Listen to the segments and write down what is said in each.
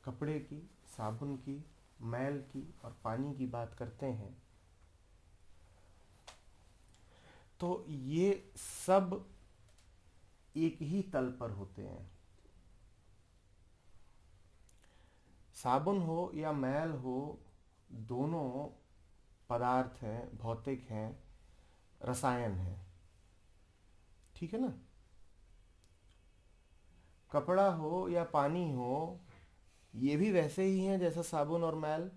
कपड़े की, साबुन की, मैल की और पानी की बात करते हैं तो ये सब एक ही तल पर होते हैं। साबुन हो या मैल हो, दोनों पदार्थ हैं, भौतिक हैं, रसायन हैं, ठीक है ना। कपड़ा हो या पानी हो, ये भी वैसे ही हैं जैसा साबुन और मैल।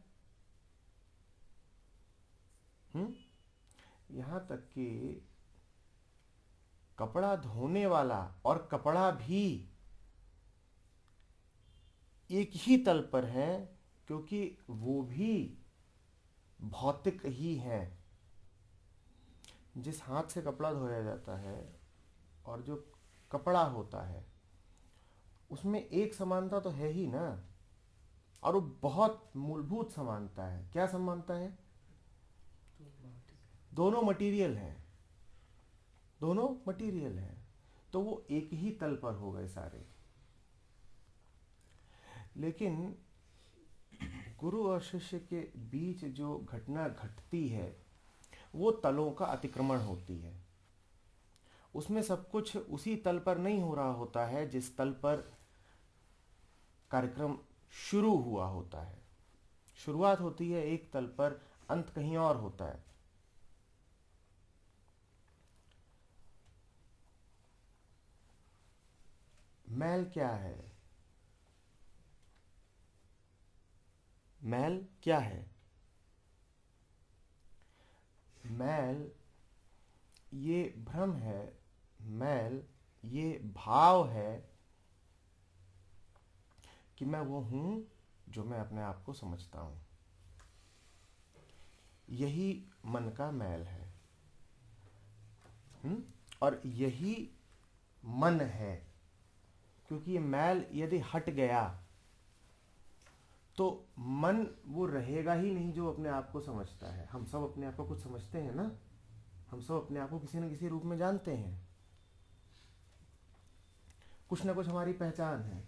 यहाँ तक कि कपड़ा धोने वाला और कपड़ा भी एक ही तल पर है, क्योंकि वो भी भौतिक ही है। जिस हाथ से कपड़ा धोया जाता है और जो कपड़ा होता है उसमें एक समानता तो है ही ना, और वो बहुत मूलभूत समानता है। क्या समानता है? दोनों मटेरियल हैं, दोनों मटेरियल हैं, तो वो एक ही तल पर हो गए सारे। लेकिन गुरु और शिष्य के बीच जो घटना घटती है वो तलों का अतिक्रमण होती है। उसमें सब कुछ उसी तल पर नहीं हो रहा होता है जिस तल पर कार्यक्रम शुरू हुआ होता है। शुरुआत होती है एक तल पर, अंत कहीं और होता है। मैल क्या है? मैल क्या है? मैल ये भ्रम है, मैल ये भाव है कि मैं वो हूं जो मैं अपने आप को समझता हूं। यही मन का मैल है। और यही मन है, क्योंकि ये मैल यदि हट गया तो मन वो रहेगा ही नहीं जो अपने आप को समझता है। हम सब अपने आप को कुछ समझते हैं ना, हम सब अपने आप को किसी न किसी रूप में जानते हैं। कुछ ना कुछ हमारी पहचान है,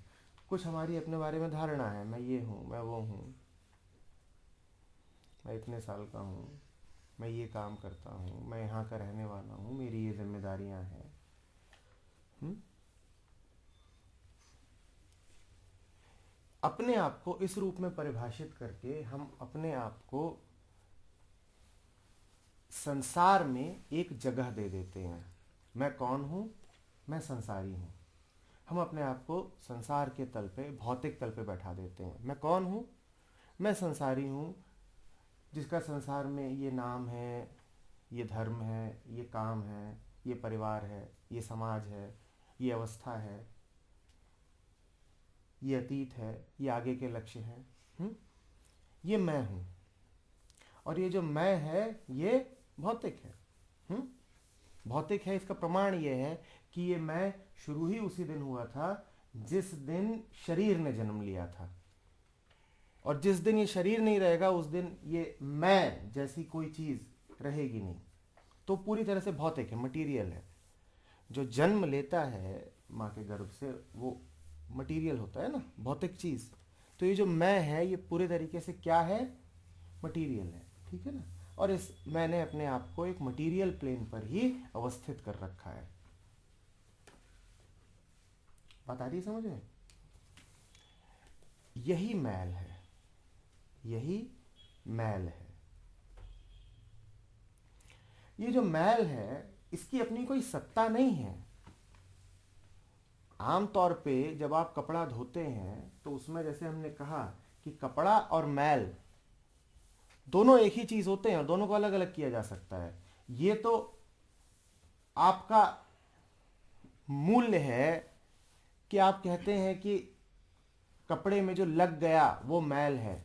कुछ हमारी अपने बारे में धारणा है। मैं ये हूँ, मैं वो हूँ, मैं इतने साल का हूँ, मैं ये काम करता हूँ, मैं यहाँ का रहने वाला हूँ, मेरी ये जिम्मेदारियाँ हैं। अपने आप को इस रूप में परिभाषित करके हम अपने आप को संसार में एक जगह दे देते हैं। मैं कौन हूँ? मैं संसारी हूँ। हम अपने आप को संसार के तल पे, भौतिक तल पे बैठा देते हैं। मैं कौन हूँ? मैं संसारी हूँ, जिसका संसार में ये नाम है, ये धर्म है, ये काम है, ये परिवार है, ये समाज है, ये अवस्था है, ये अतीत है, ये आगे के लक्ष्य हैं। ये मैं हूँ, और ये जो मैं है ये भौतिक है। भौतिक है, इसका प्रमाण ये है कि ये मैं शुरू ही उसी दिन हुआ था जिस दिन शरीर ने जन्म लिया था, और जिस दिन ये शरीर नहीं रहेगा उस दिन ये मैं जैसी कोई चीज रहेगी नहीं। तो पूरी तरह से भौतिक है, मटेरियल है। जो जन्म लेता है माँ के गर्भ से वो मटेरियल होता है ना, भौतिक चीज। तो ये जो मैं है ये पूरे तरीके से क्या है? मटेरियल है, ठीक है ना। और इस मैंने अपने आप को एक मटेरियल प्लेन पर ही अवस्थित कर रखा है। बात आ रही है समझ में? यही मैल है, यही मैल है। ये जो मैल है इसकी अपनी कोई सत्ता नहीं है। आमतौर पे जब आप कपड़ा धोते हैं तो उसमें जैसे हमने कहा कि कपड़ा और मैल दोनों एक ही चीज होते हैं और दोनों को अलग अलग किया जा सकता है। ये तो आपका मूल्य है कि आप कहते हैं कि कपड़े में जो लग गया वो मैल है।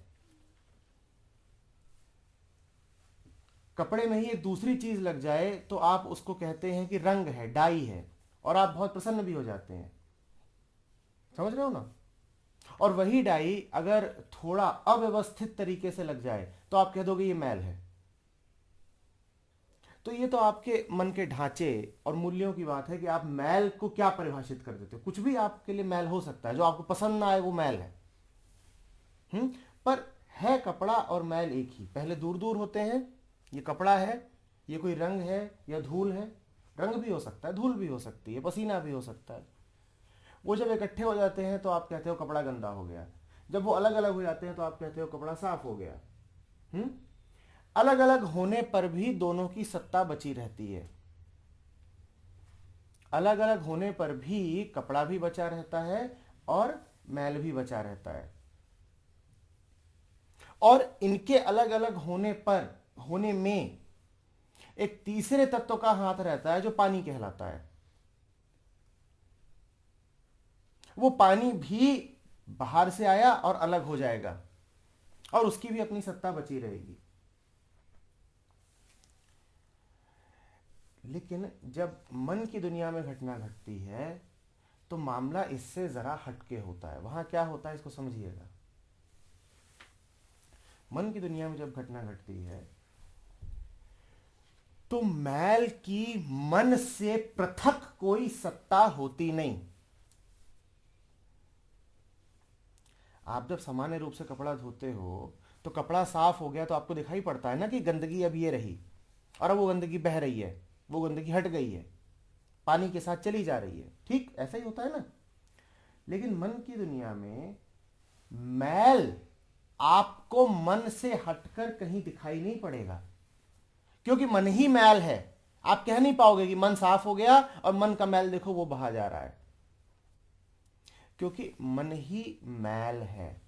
कपड़े में ही एक दूसरी चीज लग जाए तो आप उसको कहते हैं कि रंग है, डाई है, और आप बहुत प्रसन्न भी हो जाते हैं। समझ रहे हो ना? और वही डाई अगर थोड़ा अव्यवस्थित तरीके से लग जाए तो आप कह दोगे ये मैल है। तो ये तो आपके मन के ढांचे और मूल्यों की बात है कि आप मैल को क्या परिभाषित कर देते हो। कुछ भी आपके लिए मैल हो सकता है, जो आपको पसंद ना आए वो मैल है। पर है कपड़ा और मैल एक ही। पहले दूर दूर होते हैं, ये कपड़ा है, ये कोई रंग है या धूल है, रंग भी हो सकता है, धूल भी हो सकती है, पसीना भी हो सकता है। वो जब इकट्ठे हो जाते हैं तो आप कहते हो कपड़ा गंदा हो गया। जब वो अलग अलग हो जाते हैं तो आप कहते हो कपड़ा साफ हो गया। अलग अलग होने पर भी दोनों की सत्ता बची रहती है। अलग अलग होने पर भी कपड़ा भी बचा रहता है और मैल भी बचा रहता है। और इनके अलग अलग होने में एक तीसरे तत्व का हाथ रहता है जो पानी कहलाता है। वो पानी भी बाहर से आया और अलग हो जाएगा और उसकी भी अपनी सत्ता बची रहेगी। लेकिन जब मन की दुनिया में घटना घटती है तो मामला इससे जरा हटके होता है। वहां क्या होता है इसको समझिएगा। मन की दुनिया में जब घटना घटती है तो मैल की मन से पृथक कोई सत्ता होती नहीं। आप जब सामान्य रूप से कपड़ा धोते हो तो कपड़ा साफ हो गया तो आपको दिखाई पड़ता है ना कि गंदगी अब ये रही और अब वो गंदगी बह रही है, वो गंदगी हट गई है, पानी के साथ चली जा रही है। ठीक ऐसा ही होता है ना। लेकिन मन की दुनिया में मैल आपको मन से हटकर कहीं दिखाई नहीं पड़ेगा, क्योंकि मन ही मैल है। आप कह नहीं पाओगे कि मन साफ हो गया और मन का मैल देखो वो बहा जा रहा है, क्योंकि मन ही मैल है।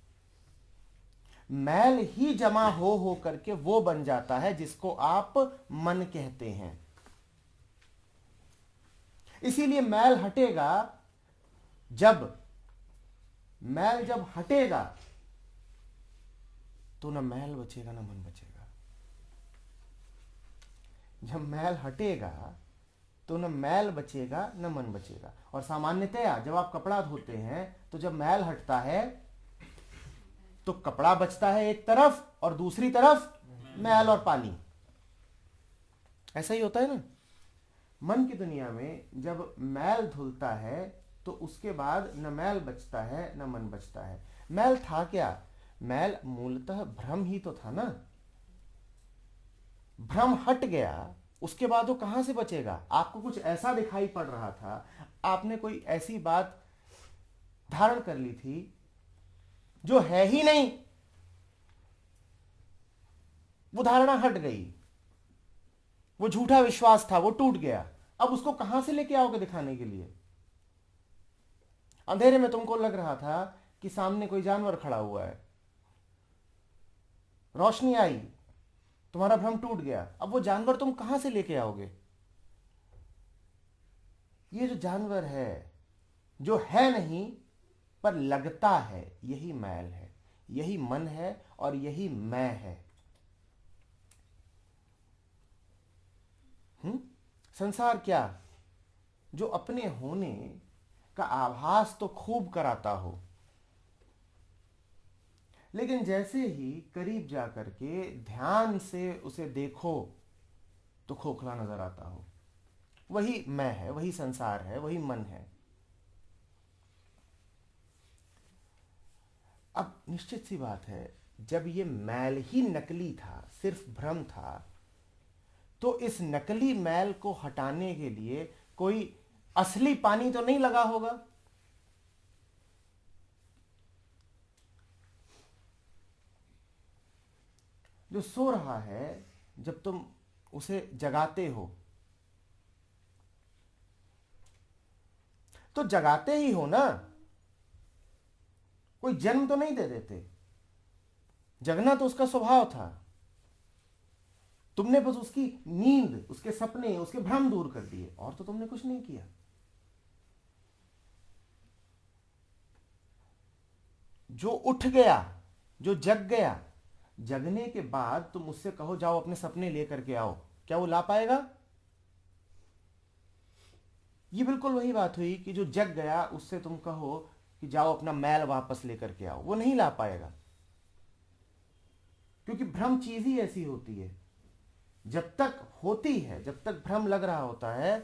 मैल ही जमा हो करके वो बन जाता है जिसको आप मन कहते हैं। इसीलिए मैल जब हटेगा तो न मैल बचेगा न मन बचेगा। जब मैल हटेगा तो न मैल बचेगा न मन बचेगा। और सामान्यतया जब आप कपड़ा धोते हैं तो जब मैल हटता है तो कपड़ा बचता है एक तरफ और दूसरी तरफ मैल और पानी। ऐसा ही होता है ना। मन की दुनिया में जब मैल धुलता है तो उसके बाद न मैल बचता है न मन बचता है। मैल था क्या? मैल मूलतः भ्रम ही तो था ना। भ्रम हट गया, उसके बाद वो कहां से बचेगा? आपको कुछ ऐसा दिखाई पड़ रहा था, आपने कोई ऐसी बात धारण कर ली थी जो है ही नहीं, वो धारणा हट गई, वो झूठा विश्वास था, वो टूट गया। अब उसको कहां से लेके आओगे दिखाने के लिए? अंधेरे में तुमको लग रहा था कि सामने कोई जानवर खड़ा हुआ है, रोशनी आई, तुम्हारा भ्रम टूट गया। अब वो जानवर तुम कहां से लेके आओगे? ये जो जानवर है, जो है नहीं पर लगता है, यही मैल है, यही मन है और यही मैं है। संसार क्या? जो अपने होने का आभास तो खूब कराता हो, लेकिन जैसे ही करीब जाकर के ध्यान से उसे देखो तो खोखला नजर आता हो। वही मैं है, वही संसार है, वही मन है। अब निश्चित सी बात है, जब ये मैल ही नकली था, सिर्फ भ्रम था, तो इस नकली मैल को हटाने के लिए कोई असली पानी तो नहीं लगा होगा। जो सो रहा है, जब तुम उसे जगाते हो तो जगाते ही हो ना, कोई जन्म तो नहीं दे देते। जगना तो उसका स्वभाव था, तुमने बस उसकी नींद, उसके सपने, उसके भ्रम दूर कर दिए, और तो तुमने कुछ नहीं किया। जो उठ गया, जो जग गया, जगने के बाद तुम उससे कहो जाओ अपने सपने लेकर के आओ, क्या वो ला पाएगा? ये बिल्कुल वही बात हुई कि जो जग गया उससे तुम कहो कि जाओ अपना मैल वापस लेकर के आओ, वो नहीं ला पाएगा। क्योंकि भ्रम चीज ही ऐसी होती है, जब तक होती है, जब तक भ्रम लग रहा होता है,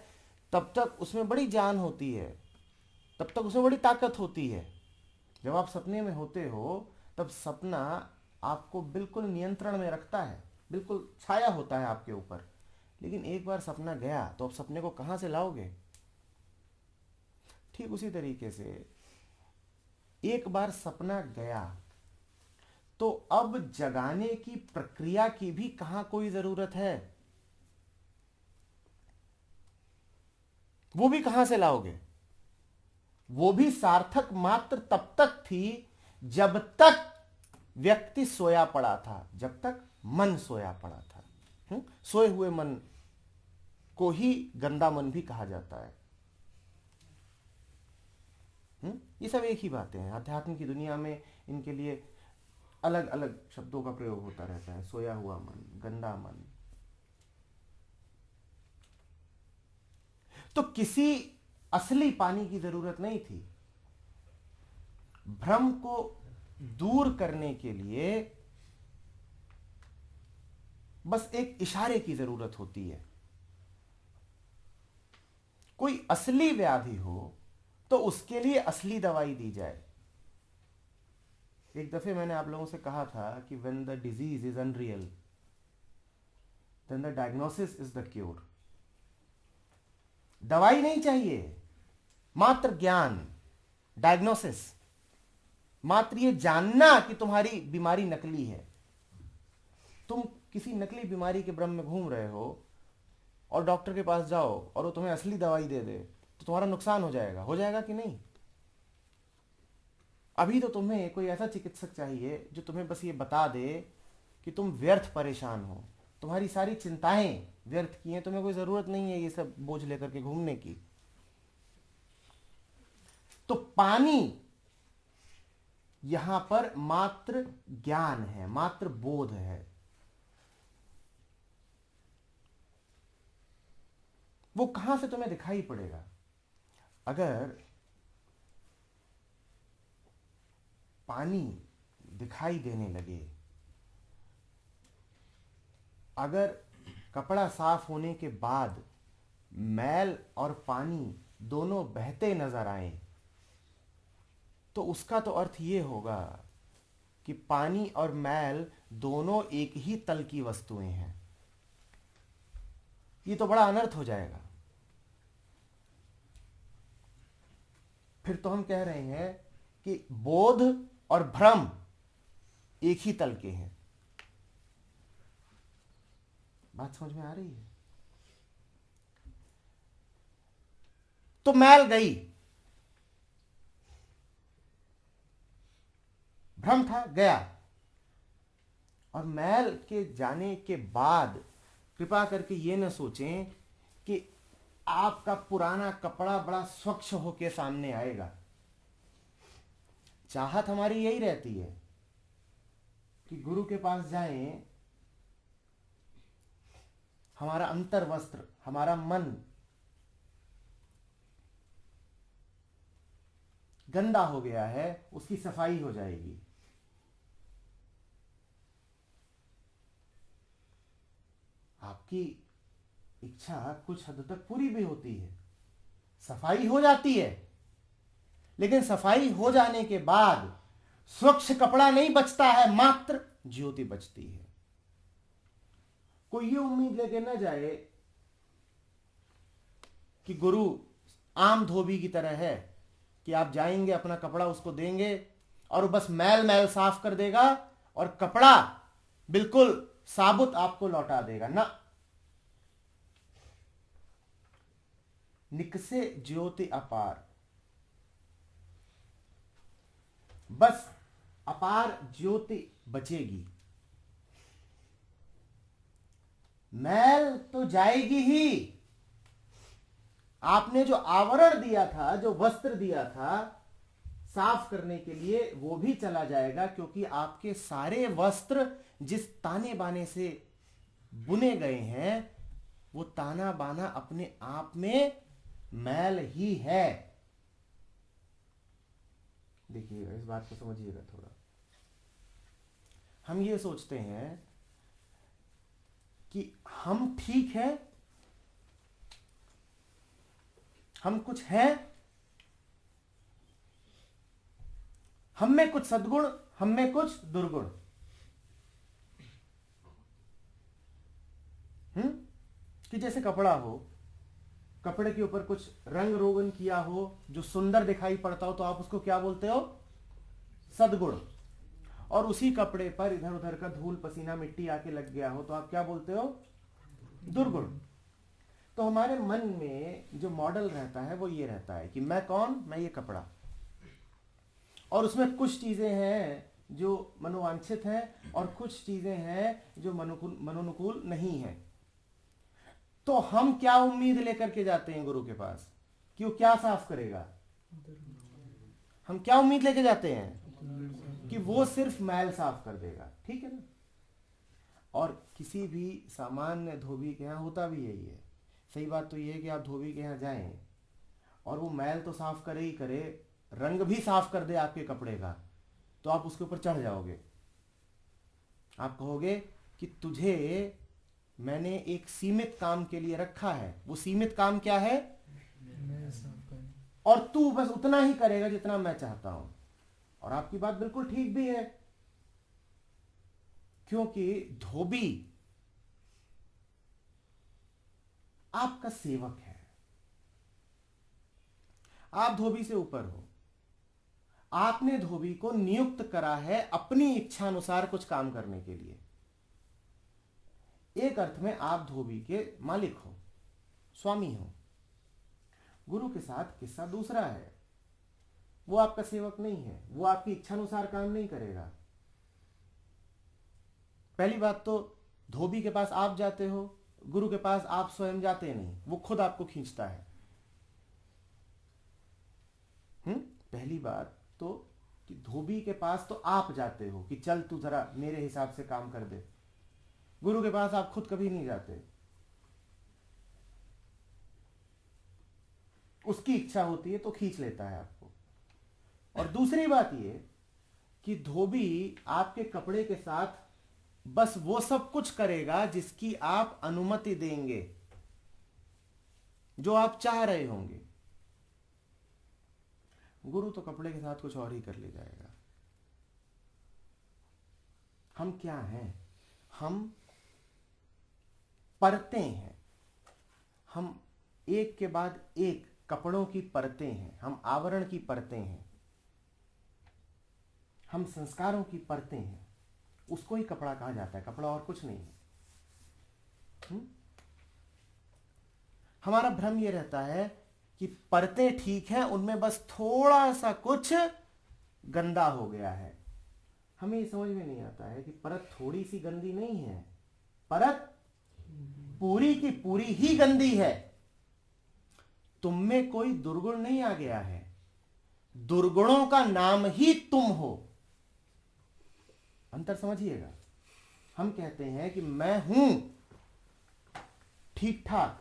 तब तक उसमें बड़ी जान होती है, तब तक उसमें बड़ी ताकत होती है। जब आप सपने में होते हो तब सपना आपको बिल्कुल नियंत्रण में रखता है, बिल्कुल छाया होता है आपके ऊपर। लेकिन एक बार सपना गया तो अब सपने को कहां से लाओगे? ठीक उसी तरीके से एक बार सपना गया तो अब जगाने की प्रक्रिया की भी कहां कोई जरूरत है? वो भी कहां से लाओगे? वो भी सार्थक मात्र तब तक थी जब तक व्यक्ति सोया पड़ा था, जब तक मन सोया पड़ा था। सोए हुए मन को ही गंदा मन भी कहा जाता है। ये सब एक ही बातें हैं। अध्यात्म की दुनिया में इनके लिए अलग अलग शब्दों का प्रयोग होता रहता है। सोया हुआ मन, गंदा मन। तो किसी असली पानी की जरूरत नहीं थी। भ्रम को दूर करने के लिए बस एक इशारे की जरूरत होती है। कोई असली व्याधि हो तो उसके लिए असली दवाई दी जाए। एक दफे मैंने आप लोगों से कहा था कि when the disease is unreal, then the diagnosis is the cure। दवाई नहीं चाहिए, मात्र ज्ञान, डायग्नोसिस, मात्र ये जानना कि तुम्हारी बीमारी नकली है। तुम किसी नकली बीमारी के भ्रम में घूम रहे हो और डॉक्टर के पास जाओ और वो तुम्हें असली दवाई दे दे तो तुम्हारा नुकसान हो जाएगा कि नहीं? अभी तो तुम्हें कोई ऐसा चिकित्सक चाहिए जो तुम्हें बस ये बता दे कि तुम व्यर्थ परेशान हो, तुम्हारी सारी चिंताएं व्यर्थ की हैं, तुम्हें कोई जरूरत नहीं है ये सब बोझ लेकर के घूमने की। तो पानी यहां पर मात्र ज्ञान है, मात्र बोध है। वो कहां से तुम्हें दिखाई पड़ेगा? अगर पानी दिखाई देने लगे, अगर कपड़ा साफ होने के बाद मैल और पानी दोनों बहते नजर आए, तो उसका तो अर्थ ये होगा कि पानी और मैल दोनों एक ही तल की वस्तुएं हैं। ये तो बड़ा अनर्थ हो जाएगा। फिर तो हम कह रहे हैं कि बोध और भ्रम एक ही तल के हैं। बात समझ में आ रही है? तो मैल गई, भ्रम था गया, और मैल के जाने के बाद कृपा करके ये न सोचें कि आपका पुराना कपड़ा बड़ा स्वच्छ होके सामने आएगा। चाहत हमारी यही रहती है कि गुरु के पास जाएं, हमारा अंतर वस्त्र, हमारा मन गंदा हो गया है, उसकी सफाई हो जाएगी। आपकी इच्छा कुछ हद तक पूरी भी होती है, सफाई हो जाती है, लेकिन सफाई हो जाने के बाद स्वच्छ कपड़ा नहीं बचता है, मात्र ज्योति बचती है। कोई ये उम्मीद लेके ना जाए कि गुरु आम धोबी की तरह है कि आप जाएंगे, अपना कपड़ा उसको देंगे और बस मैल मैल साफ कर देगा और कपड़ा बिल्कुल साबुत आपको लौटा देगा ना। निकसे ज्योति अपार, बस अपार ज्योति बचेगी। मैल तो जाएगी ही, आपने जो आवरण दिया था, जो वस्त्र दिया था साफ करने के लिए, वो भी चला जाएगा, क्योंकि आपके सारे वस्त्र जिस ताने बाने से बुने गए हैं, वो ताना बाना अपने आप में मैल ही है। देखिएगा, इस बात को समझिएगा थोड़ा। हम ये सोचते हैं कि हम ठीक हैं, हम कुछ हैं, हम में कुछ सद्गुण, हम में कुछ दुर्गुण। कि जैसे कपड़ा हो, कपड़े के ऊपर कुछ रंग रोगन किया हो जो सुंदर दिखाई पड़ता हो, तो आप उसको क्या बोलते हो? सद्गुण। और उसी कपड़े पर इधर उधर का धूल पसीना मिट्टी आके लग गया हो तो आप क्या बोलते हो? दुर्गुण। तो हमारे मन में जो मॉडल रहता है वो ये रहता है कि मैं कौन? मैं ये कपड़ा। और उसमें कुछ चीजें हैं जो मनोवांछित हैं और कुछ चीजें हैं जो मनोनुकूल नहीं है। तो हम क्या उम्मीद लेकर के जाते हैं गुरु के पास कि वो क्या साफ करेगा? हम क्या उम्मीद लेके जाते हैं? कि वो सिर्फ मैल साफ कर देगा। ठीक है ना? और किसी भी सामान्य धोबी के यहाँ होता भी यही है। सही बात तो ये है कि आप धोबी के यहाँ जाएं और वो मैल तो साफ करे ही करे, रंग भी साफ कर दे आपके कपड़े का, तो आप उसके ऊपर चढ़ जाओगे। आप कहोगे कि तुझे मैंने एक सीमित काम के लिए रखा है। वो सीमित काम क्या है? और तू बस उतना ही करेगा जितना मैं चाहता हूं। और आपकी बात बिल्कुल ठीक भी है, क्योंकि धोबी आपका सेवक है। आप धोबी से ऊपर हो। आपने धोबी को नियुक्त करा है अपनी इच्छा अनुसार कुछ काम करने के लिए। एक अर्थ में आप धोबी के मालिक हो, स्वामी हो। गुरु के साथ किस्सा दूसरा है। वो आपका सेवक नहीं है, वो आपकी इच्छा अनुसार काम नहीं करेगा। पहली बात तो धोबी के पास आप जाते हो, गुरु के पास आप स्वयं जाते नहीं, वो खुद आपको खींचता है। पहली बात तो कि धोबी के पास तो आप जाते हो कि चल तू जरा मेरे हिसाब से काम कर दे। गुरु के पास आप खुद कभी नहीं जाते। उसकी इच्छा होती है तो खींच लेता है आपको। और दूसरी बात ये कि धोबी आपके कपड़े के साथ बस वो सब कुछ करेगा जिसकी आप अनुमति देंगे, जो आप चाह रहे होंगे। गुरु तो कपड़े के साथ कुछ और ही कर ले जाएगा। हम क्या हैं? हम परतें हैं। हम एक के बाद एक कपड़ों की परतें हैं। हम आवरण की परतें हैं। हम संस्कारों की परतें हैं। उसको ही कपड़ा कहा जाता है, कपड़ा और कुछ नहीं है। हमारा भ्रम यह रहता है कि परतें ठीक हैं, उनमें बस थोड़ा सा कुछ गंदा हो गया है। हमें ये समझ में नहीं आता है कि परत थोड़ी सी गंदी नहीं है, परत पूरी की पूरी ही गंदी है। तुम में कोई दुर्गुण नहीं आ गया है, दुर्गुणों का नाम ही तुम हो। अंतर समझिएगा। हम कहते हैं कि मैं हूं ठीक ठाक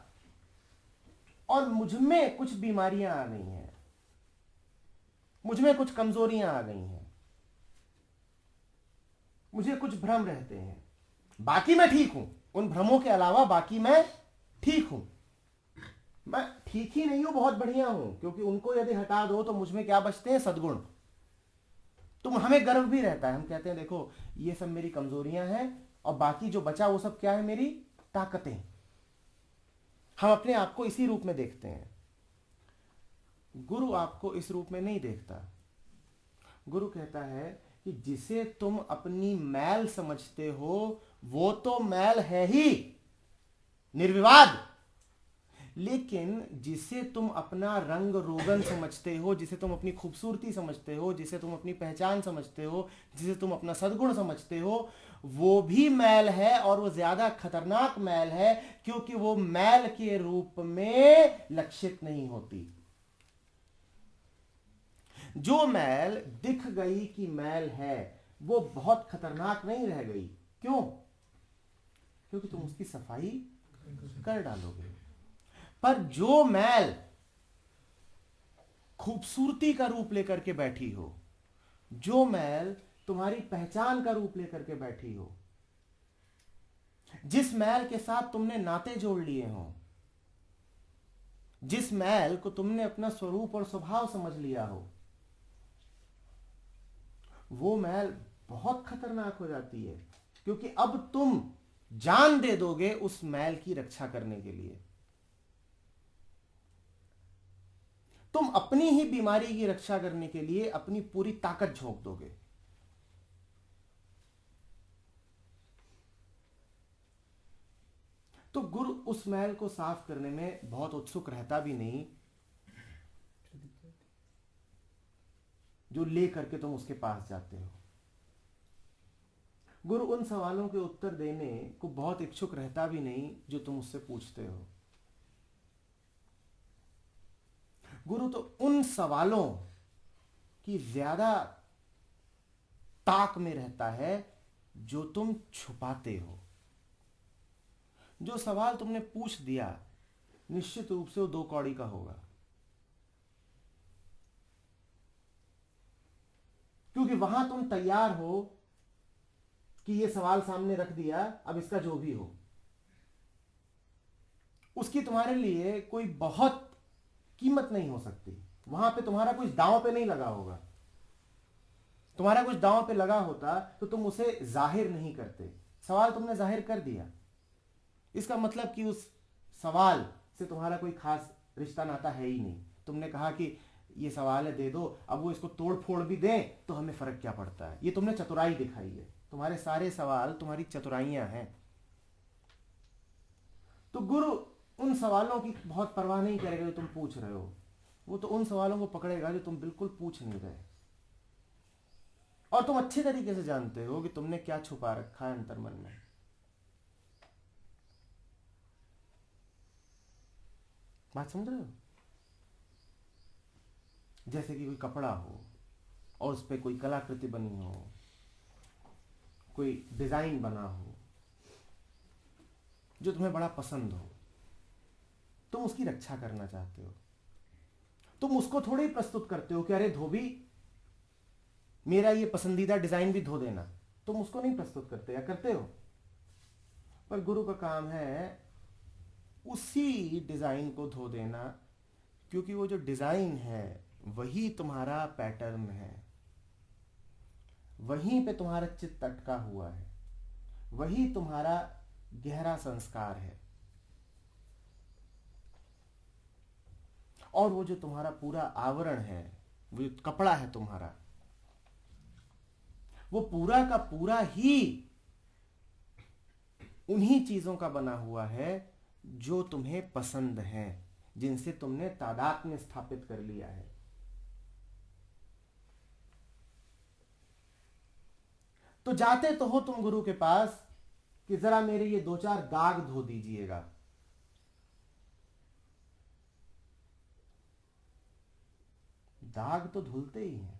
और मुझ में कुछ बीमारियां आ गई हैं, मुझ में कुछ कमजोरियां आ गई हैं, मुझे कुछ भ्रम रहते हैं, बाकी मैं ठीक हूं। उन भ्रमों के अलावा बाकी मैं ठीक हूं। मैं ठीक ही नहीं हूं, बहुत बढ़िया हूं, क्योंकि उनको यदि हटा दो तो मुझ में क्या बचते हैं? सद्गुण। तो हमें गर्व भी रहता है। हम कहते हैं देखो ये सब मेरी कमजोरियां हैं और बाकी जो बचा वो सब क्या है? मेरी ताकतें। हम अपने आप को इसी रूप में देखते हैं। गुरु आपको इस रूप में नहीं देखता। गुरु कहता है कि जिसे तुम अपनी मैल समझते हो वो तो मैल है ही, निर्विवाद। लेकिन जिसे तुम अपना रंग रोगन समझते हो, जिसे तुम अपनी खूबसूरती समझते हो, जिसे तुम अपनी पहचान समझते हो, जिसे तुम अपना सद्गुण समझते हो, वो भी मैल है और वो ज्यादा खतरनाक मैल है, क्योंकि वो मैल के रूप में लक्षित नहीं होती। जो मैल दिख गई कि मैल है वो बहुत खतरनाक नहीं रह गई। क्यों? क्योंकि तुम उसकी सफाई कर डालोगे। पर जो मैल खूबसूरती का रूप लेकर के बैठी हो, जो मैल तुम्हारी पहचान का रूप लेकर के बैठी हो, जिस मैल के साथ तुमने नाते जोड़ लिए हो, जिस मैल को तुमने अपना स्वरूप और स्वभाव समझ लिया हो, वो मैल बहुत खतरनाक हो जाती है, क्योंकि अब तुम जान दे दोगे उस मैल की रक्षा करने के लिए। तुम अपनी ही बीमारी की रक्षा करने के लिए अपनी पूरी ताकत झोंक दोगे। तो गुरु उस मैल को साफ करने में बहुत उत्सुक रहता भी नहीं, जो ले करके तुम उसके पास जाते हो। गुरु उन सवालों के उत्तर देने को बहुत इच्छुक रहता भी नहीं जो तुम उससे पूछते हो। गुरु तो उन सवालों की ज्यादा ताक में रहता है जो तुम छुपाते हो। जो सवाल तुमने पूछ दिया निश्चित रूप से वो 2 कौड़ी का होगा, क्योंकि वहां तुम तैयार हो कि ये सवाल सामने रख दिया, अब इसका जो भी हो उसकी तुम्हारे लिए कोई बहुत कीमत नहीं हो सकती। वहां पे तुम्हारा कुछ दांव पे नहीं लगा होगा। तुम्हारा कुछ दांव पे लगा होता तो तुम उसे जाहिर नहीं करते। सवाल तुमने जाहिर कर दिया, इसका मतलब कि उस सवाल से तुम्हारा कोई खास रिश्ता नाता है ही नहीं। तुमने कहा कि ये सवाल है दे दो, अब वो इसको तोड़ फोड़ भी दें तो हमें फर्क क्या पड़ता है। ये तुमने चतुराई दिखाई है। तुम्हारे सारे सवाल तुम्हारी चतुराइयां हैं। तो गुरु उन सवालों की बहुत परवाह नहीं करेगा जो तुम पूछ रहे हो। वो तो उन सवालों को पकड़ेगा जो तुम बिल्कुल पूछ नहीं रहे, और तुम अच्छे तरीके से जानते हो कि तुमने क्या छुपा रखा है अंतर्मन में। बात समझ रहे हो? जैसे कि कोई कपड़ा हो और उस पर कोई कलाकृति बनी हो, कोई डिजाइन बना हो जो तुम्हें बड़ा पसंद हो, तुम उसकी रक्षा करना चाहते हो। तुम उसको थोड़े ही प्रस्तुत करते हो कि अरे धोबी मेरा ये पसंदीदा डिजाइन भी धो देना। तुम उसको नहीं प्रस्तुत करते, या करते हो? पर गुरु का काम है उसी डिजाइन को धो देना, क्योंकि वो जो डिजाइन है वही तुम्हारा पैटर्न है, वहीं पे तुम्हारा चित्त अटका हुआ है, वही तुम्हारा गहरा संस्कार है। और वो जो तुम्हारा पूरा आवरण है, वो जो कपड़ा है तुम्हारा, वो पूरा का पूरा ही उन्हीं चीजों का बना हुआ है जो तुम्हें पसंद है, जिनसे तुमने तादात्म्य स्थापित कर लिया है। तो जाते तो हो तुम गुरु के पास कि जरा मेरे ये 2-4 दाग धो दीजिएगा। दाग तो धुलते ही हैं,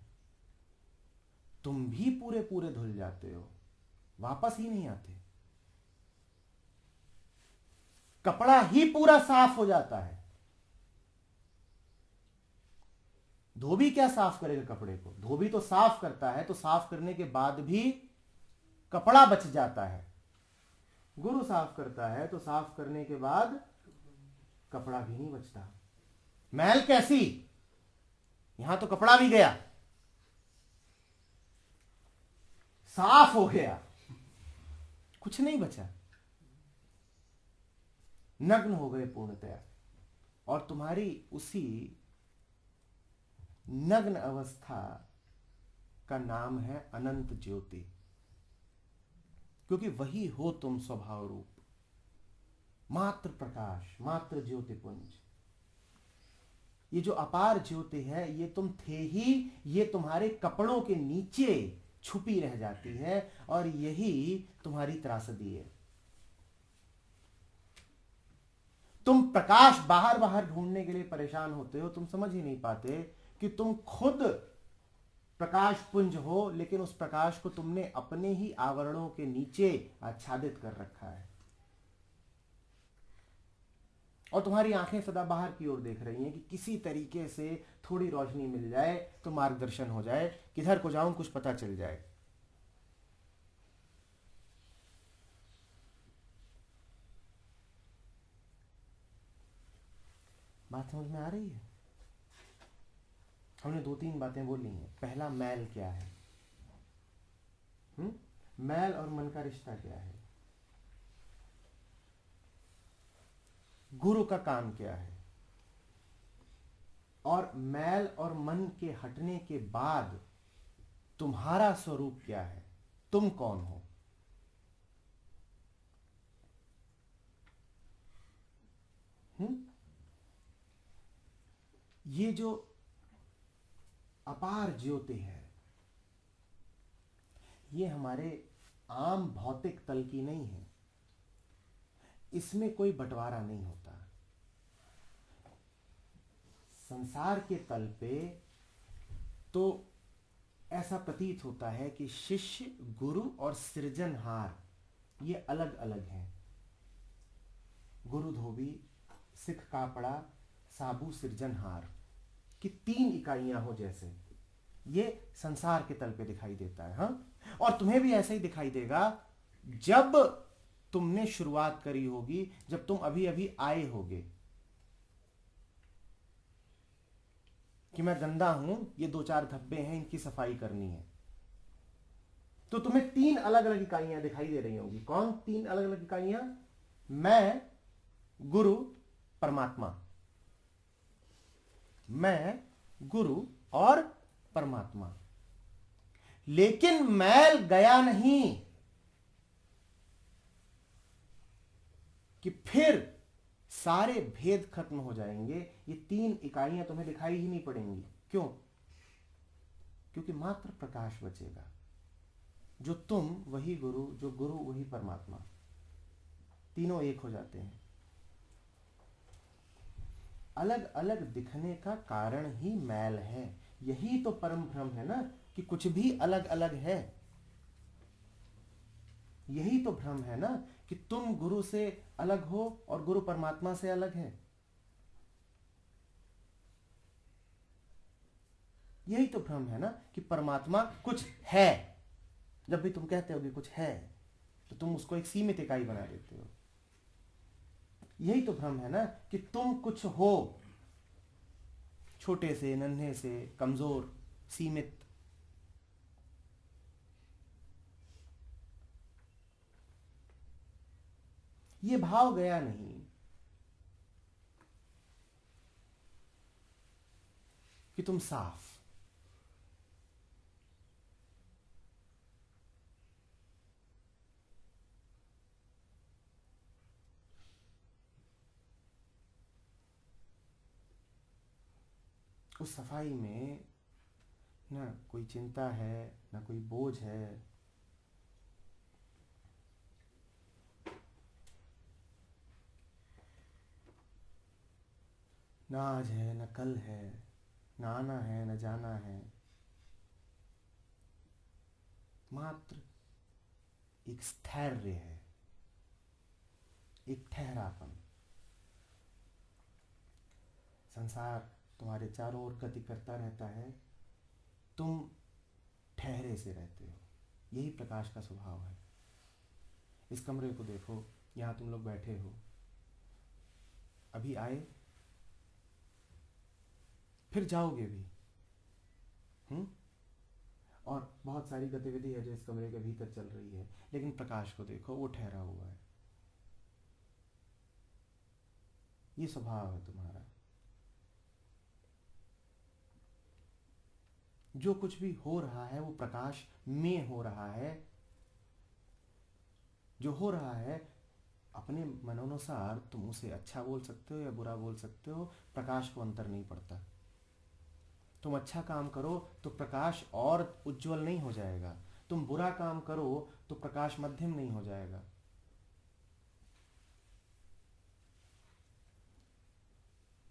तुम भी पूरे पूरे धुल जाते हो, वापस ही नहीं आते। कपड़ा ही पूरा साफ हो जाता है। धोबी क्या साफ करेगा कपड़े को? धोबी तो साफ करता है, तो साफ करने के बाद भी कपड़ा बच जाता है। गुरु साफ करता है तो साफ करने के बाद कपड़ा भी नहीं बचता। मैल कैसी? यहां तो कपड़ा भी गया, साफ हो गया, कुछ नहीं बचा, नग्न हो गए पूर्णतया। और तुम्हारी उसी नग्न अवस्था का नाम है अनंत ज्योति, क्योंकि वही हो तुम स्वभाव रूप, मात्र प्रकाश, मात्र ज्योतिपुंज। ये जो अपार ज्योति है ये तुम थे ही, ये तुम्हारे कपड़ों के नीचे छुपी रह जाती है, और यही तुम्हारी त्रासदी है। तुम प्रकाश बाहर बाहर ढूंढने के लिए परेशान होते हो, तुम समझ ही नहीं पाते कि तुम खुद प्रकाश पुंज हो, लेकिन उस प्रकाश को तुमने अपने ही आवरणों के नीचे आच्छादित कर रखा है। और तुम्हारी आंखें सदा बाहर की ओर देख रही हैं कि किसी तरीके से थोड़ी रोशनी मिल जाए तो मार्गदर्शन हो जाए, किधर को जाऊं कुछ पता चल जाए। बात समझ में आ रही है? हमने 2-3 बातें बोली हैं। पहला, मैल क्या है? मैल और मन का रिश्ता क्या है? गुरु का काम क्या है? और मैल और मन के हटने के बाद तुम्हारा स्वरूप क्या है? तुम कौन हो? ये जो अपार ज्योति है, ये हमारे आम भौतिक तल की नहीं है। इसमें कोई बंटवारा नहीं होता। संसार के तल पे तो ऐसा प्रतीत होता है कि शिष्य, गुरु और सृजनहार ये अलग अलग हैं। गुरु धोबी, सिख कापड़ा, साबू सृजनहार की तीन इकाइयां हो जैसे, ये संसार के तल पे दिखाई देता है। हाँ, और तुम्हें भी ऐसा ही दिखाई देगा जब तुमने शुरुआत करी होगी, जब तुम अभी अभी आए होगे कि मैं गंदा हूं, ये 2-4 धब्बे हैं, इनकी सफाई करनी है, तो तुम्हें तीन अलग अलग इकाइयां दिखाई दे रही होंगी। कौन तीन अलग अलग इकाइयां? मैं, गुरु, परमात्मा। मैं, गुरु और परमात्मा। लेकिन मैल गया नहीं कि फिर सारे भेद खत्म हो जाएंगे, ये तीन इकाइयां तुम्हें दिखाई ही नहीं पड़ेंगी। क्यों? क्योंकि मात्र प्रकाश बचेगा। जो तुम वही गुरु, जो गुरु वही परमात्मा, तीनों एक हो जाते हैं। अलग अलग दिखने का कारण ही मैल है। यही तो परम भ्रम है ना, कि कुछ भी अलग अलग है। यही तो भ्रम है ना कि तुम गुरु से अलग हो और गुरु परमात्मा से अलग है। यही तो भ्रम है ना कि परमात्मा कुछ है। जब भी तुम कहते हो कि कुछ है, तो तुम उसको एक सीमित इकाई बना देते हो। यही तो भ्रम है ना कि तुम कुछ हो, छोटे से, नन्हे से, कमजोर, सीमित। ये भाव गया नहीं कि तुम साफ। उस सफाई में ना कोई चिंता है, ना कोई बोझ है। ना आज है, ना कल है, ना आना है, ना जाना है। मात्र एक स्थैर्य है, एक ठहरापन। संसार तुम्हारे चारों ओर गति करता रहता है, तुम ठहरे से रहते हो। यही प्रकाश का स्वभाव है। इस कमरे को देखो, यहां तुम लोग बैठे हो, अभी आए, फिर जाओगे भी। और बहुत सारी गतिविधि है जो इस कमरे के भीतर चल रही है, लेकिन प्रकाश को देखो, वो ठहरा हुआ है। ये स्वभाव है तुम्हारा। जो कुछ भी हो रहा है वो प्रकाश में हो रहा है। जो हो रहा है अपने मनोनुसार तुम उसे अच्छा बोल सकते हो या बुरा बोल सकते हो, प्रकाश को अंतर नहीं पड़ता। तुम अच्छा काम करो तो प्रकाश और उज्जवल नहीं हो जाएगा, तुम बुरा काम करो तो प्रकाश मध्यम नहीं हो जाएगा।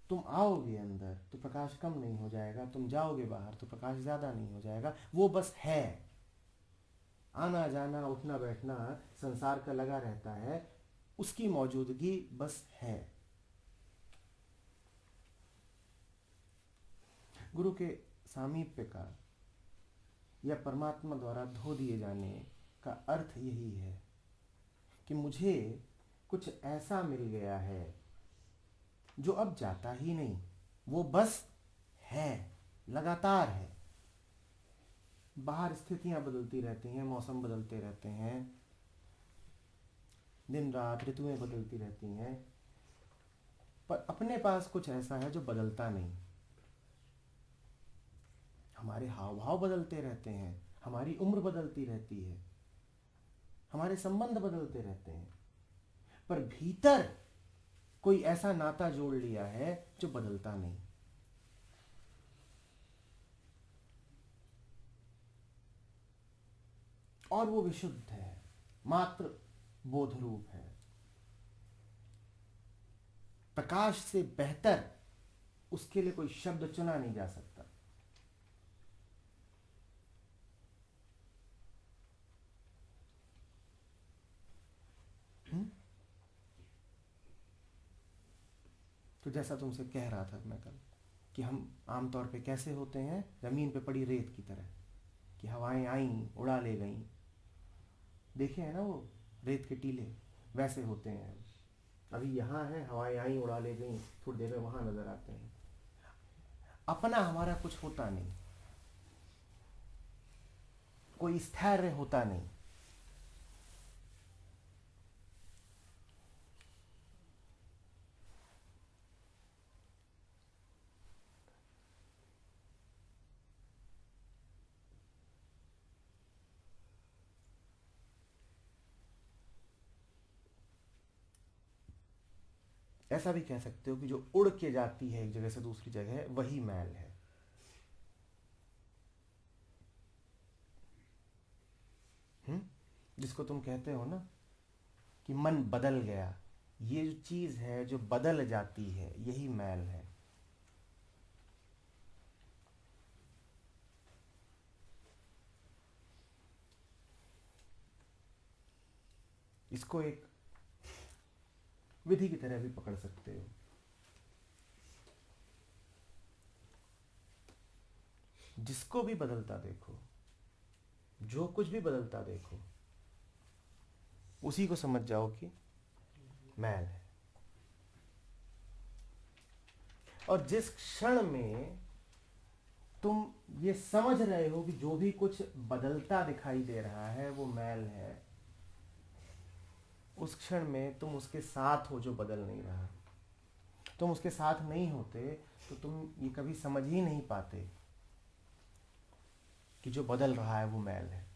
तुम आओगे अंदर तो प्रकाश कम नहीं हो जाएगा, तुम जाओगे बाहर तो प्रकाश ज्यादा नहीं हो जाएगा। वो बस है। आना जाना, उठना बैठना संसार का लगा रहता है, उसकी मौजूदगी बस है। गुरु के सामीप्य का या परमात्मा द्वारा धो दिए जाने का अर्थ यही है कि मुझे कुछ ऐसा मिल गया है जो अब जाता ही नहीं, वो बस है, लगातार है। बाहर स्थितियां बदलती रहती हैं, मौसम बदलते रहते हैं, दिन रात ऋतुएं बदलती रहती हैं, पर अपने पास कुछ ऐसा है जो बदलता नहीं। हमारे हाव भाव बदलते रहते हैं, हमारी उम्र बदलती रहती है, हमारे संबंध बदलते रहते हैं, पर भीतर कोई ऐसा नाता जोड़ लिया है जो बदलता नहीं। और वो विशुद्ध है, मात्र बोध रूप है। प्रकाश से बेहतर उसके लिए कोई शब्द चुना नहीं जा सकता। तो जैसा तुमसे कह रहा था मैं कल कि हम आमतौर पे कैसे होते हैं, जमीन पे पड़ी रेत की तरह, कि हवाएं आई उड़ा ले गईं। देखे हैं ना वो रेत के टीले, वैसे होते हैं। अभी यहाँ है, हवाएं आई उड़ा ले गईं, थोड़ी देर में वहां नजर आते हैं। अपना हमारा कुछ होता नहीं, कोई स्थैर्य होता नहीं। ऐसा भी कह सकते हो कि जो उड़ के जाती है एक जगह से दूसरी जगह, वही मैल है। जिसको तुम कहते हो ना कि मन बदल गया, ये जो चीज है जो बदल जाती है, यही मैल है। इसको एक विधि की तरह भी पकड़ सकते हो। जिसको भी बदलता देखो, जो कुछ भी बदलता देखो, उसी को समझ जाओ कि मैल है। और जिस क्षण में तुम ये समझ रहे हो कि जो भी कुछ बदलता दिखाई दे रहा है वो मैल है, उस क्षण में तुम उसके साथ हो जो बदल नहीं रहा। तुम उसके साथ नहीं होते तो तुम ये कभी समझ ही नहीं पाते कि जो बदल रहा है वो मैल है।